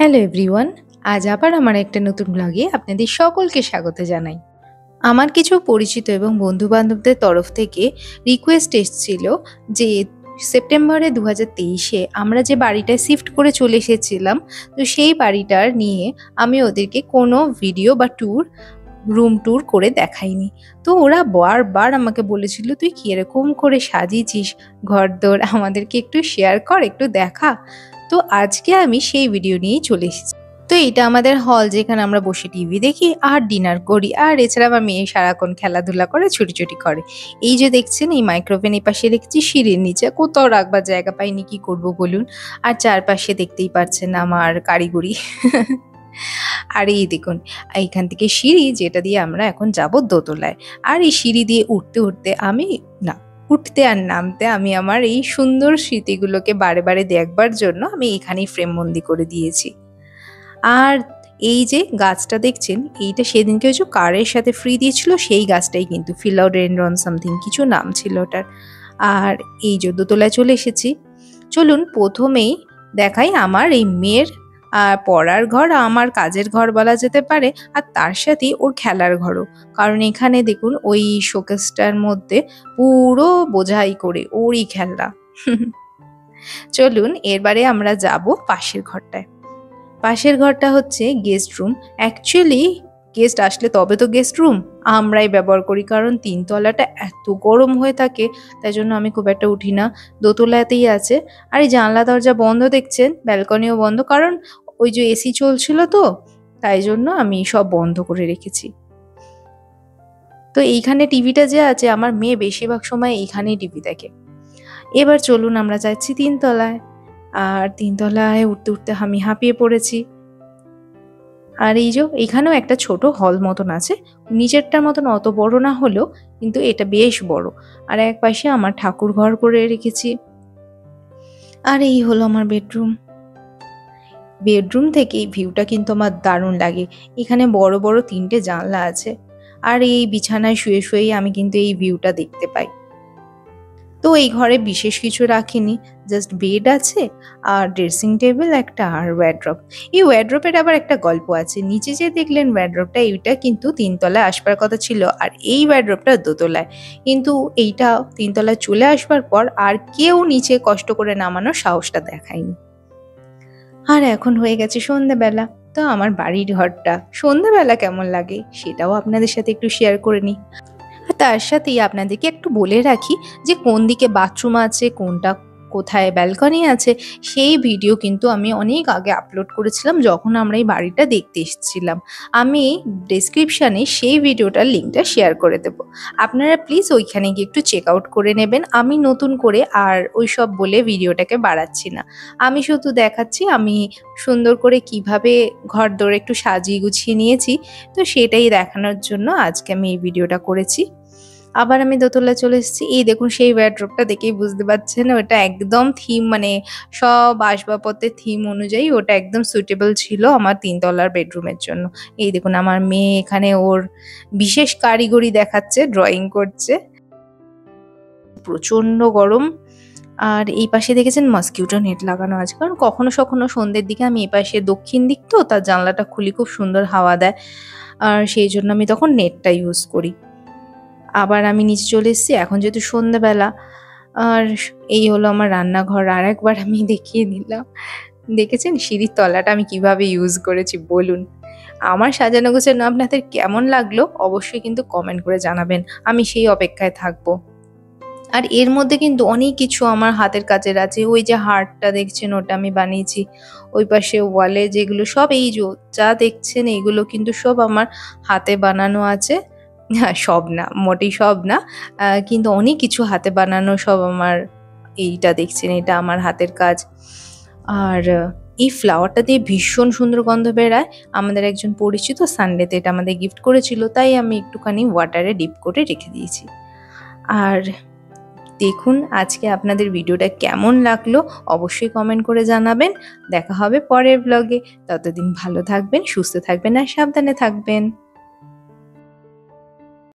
Hello everyone, আজ আবার আমার একটা নতুন ব্লগে আপনাদের সকলকে স্বাগত জানাই। আমার কিছু পরিচিত এবং বন্ধু-বান্ধবদের তরফ থেকে রিকোয়েস্ট এসেছিল যে সেপ্টেম্বরে 2023-এ আমরা যে বাড়িটায় শিফট করে চলে এসেছিলাম, তো সেই বাড়িটার নিয়ে আমি ওদেরকে কোনো ভিডিও বা রুম ট্যুর করে দেখাইনি। তো ওরা বারবার আমাকে বলেছিল, "তুই কিরকম করে সাজিয়েছিস ঘরদোর, আমাদেরকে একটু শেয়ার কর, একটু দেখা।" তো আজকে আমি সেই ভিডিও নিয়েই চলে এসেছি। তো এটা আমাদের হল, যেখানে আমরা বসে টিভি দেখি আর ডিনার করি। আর এছাড়া আমার মেয়ে সারাক্ষণ খেলাধুলা করে, ছুটোছুটি করে। এই যে দেখছেন, এই মাইক্রোওভেন এপাশে রেখেছি সিঁড়ির নিচে, কোথাও রাখবার জায়গা পাইনি, কি করব বলুন। আর চারপাশে দেখতেই পাচ্ছেন আমার কারিগরি। আর এই দেখুন, এইখান থেকে সিঁড়ি, যেটা দিয়ে আমরা এখন যাব দোতলায়। আর এই সিঁড়ি দিয়ে উঠতে উঠতে উঠতে আর নামতে আমি আমার এই সুন্দর স্মৃতিগুলোকে বারে বারে দেখবার জন্য আমি এখানেই ফ্রেমবন্দি করে দিয়েছি। আর এই যে গাছটা দেখছেন, এইটা সেদিনকে ওই যে কারের সাথে ফ্রি দিয়েছিল, সেই গাছটাই কিন্তু ফিলোডেনড্রন সামথিং কিছু নাম ছিল ওটার। আর এই যে দোতলায় চলে এসেছি। চলুন প্রথমেই দেখাই আমার এই মেয়ের পড়ার ঘর, আমার কাজের ঘর বলা যেতে পারে, আর তার সাথেই ওর খেলার ঘরও। কারণ এখানে দেখুন ওই শোকেসটার মধ্যে পুরো বোঝাই করে ওরই খেলনা। চলুন এবারে আমরা যাব পাশের ঘরটায়। পাশের ঘরটা হচ্ছে গেস্ট রুম। অ্যাকচুয়ালি গেস্ট আসলে তবে তো গেস্ট রুম আমরাই ব্যবহার করি, কারণ তিনতলাটা এত গরম হয়ে থাকে, তাই জন্য আমি খুব একটা উঠি না, দোতলাতেই আছে। আর এই জানলা দরজা বন্ধ দেখছেন, ব্যালকনিও বন্ধ, কারণ ওই যে এসি চলছিল, তো তাই জন্য আমি সব বন্ধ করে রেখেছি। তো এইখানে টিভিটা যে আছে, আমার মেয়ে বেশিরভাগ সময় এইখানেই টিভি দেখে। এবার চলুন আমরা যাচ্ছি তিনতলায়। আর তিনতলায় উঠতে উঠতে আমি হাঁপিয়ে পড়েছি। আর এই যে এখানেও একটা ছোট হল মতন আছে, নিচেরটার মতন অত বড় না হলেও কিন্তু এটা বেশ বড়। আর এক পাশে আমার ঠাকুর ঘর করে রেখেছি। আর এই হলো আমার বেডরুম। বেডরুম থেকে এই ভিউটা কিন্তু আমার দারুণ লাগে। এখানে বড় বড় 3টে জানলা আছে, আর এই বিছানায় শুয়ে শুয়েই আমি কিন্তু এই ভিউটা দেখতে পাই। তো এই ঘরে বিশেষ কিছু রাখিনি, জাস্ট বেড আছে আর ড্রেসিং টেবিল একটা আর ওয়ার্ড্রপ। এই ওয়ার্ড্রপের আবার একটা গল্প আছে। নিচে যে দেখলেন ওয়ার্ড্রপটা, এইটা কিন্তু তিনতলায় আসবার কথা ছিল, আর এই ওয়ার্ড্রপটা দোতলায়। কিন্তু এইটা তিনতলায় চলে আসবার পর আর কেউ নিচে কষ্ট করে নামানোর সাহসটা দেখায়নি। আর এখন হয়ে গেছে সন্ধ্যাবেলা। তো আমার বাড়ির ঘরটা সন্ধ্যাবেলা কেমন লাগে সেটাও আপনাদের সাথে একটু শেয়ার করে নিই। আর তার সাথেই আপনাদেরকে একটু বলে রাখি যে কোন দিকে বাথরুম আছে, কোনটা কোথায় ব্যালকনি আছে, সেই ভিডিও কিন্তু আমি অনেক আগে আপলোড করেছিলাম, যখন আমরা এই বাড়িটা দেখতে এসেছিলাম। আমি ডেসক্রিপশানে সেই ভিডিওটার লিঙ্কটা শেয়ার করে দেব, আপনারা প্লিজ ওইখানে গিয়ে একটু চেক আউট করে নেবেন। আমি নতুন করে আর ওইসব বলে ভিডিওটাকে বাড়াচ্ছি না, আমি শুধু দেখাচ্ছি আমি সুন্দর করে কিভাবে ঘরদোর একটু সাজিয়ে গুছিয়ে নিয়েছি। তো সেটাই দেখানোর জন্য আজকে আমি এই ভিডিওটা করেছি। আবার আমি দোতলায় চলে এসেছি। এই দেখুন, সেই ওয়ারড্রোবটা দেখেই বুঝতে পারছেন ওটা একদম থিম, মানে সব আসবাবপত্রের থিম অনুযায়ী ওটা একদম সুইটেবল ছিল আমার 3 তলার বেডরুমের জন্য। এই দেখুন, আমার মেয়ে এখানে ওর বিশেষ কারিগরি দেখাচ্ছে, ড্রয়িং করছে। প্রচণ্ড গরম। আর এই পাশে দেখেছেন মসকিউটো নেট লাগানো আছে, কারণ কখনো সখনো সন্ধ্যের দিকে আমি এপাশে দক্ষিণ দিক, তো তার জানলাটা খুলি, খুব সুন্দর হাওয়া দেয়, আর সেই জন্য আমি তখন নেটটা ইউজ করি। আবার আমি নিচে চলে এসেছি এখন যেহেতু সন্ধ্যাবেলা। আর এই হলো আমার রান্নাঘর, আর একবার আমি দেখিয়ে দিলাম। দেখেছেন সিঁড়ির তলাটা আমি কিভাবে ইউজ করেছি বলুন। আমার সাজানো গোছানো আপনাদের কেমন লাগলো অবশ্যই কিন্তু কমেন্ট করে জানাবেন, আমি সেই অপেক্ষায় থাকবো। আর এর মধ্যে কিন্তু অনেক কিছু আমার হাতের কাজের আছে। ওই যে হার্টটা দেখছেন, ওটা আমি বানিয়েছি। ওই পাশে ওয়ালে যেগুলো সব, এই যা দেখছেন এইগুলো কিন্তু সব আমার হাতে বানানো আছে। হ্যাঁ, সব না, মোটেই সব না। কিন্তু অনেক কিছু হাতে বানানো সব আমার। এইটা দেখছেন, এটা আমার হাতের কাজ। আর এই ফ্লাওয়ারটা দিয়ে ভীষণ সুন্দর গন্ধ বেরায়। আমাদের একজন পরিচিত সানডেতে এটা আমাদের গিফট করেছিল, তাই আমি একটুখানি ওয়াটারে ডিপ করে রেখে দিয়েছি। আর দেখুন আজকে আপনাদের ভিডিওটা কেমন লাগলো অবশ্যই কমেন্ট করে জানাবেন। দেখা হবে পরের ব্লগে। ততদিন ভালো থাকবেন, সুস্থ থাকবেন আর সাবধানে থাকবেন।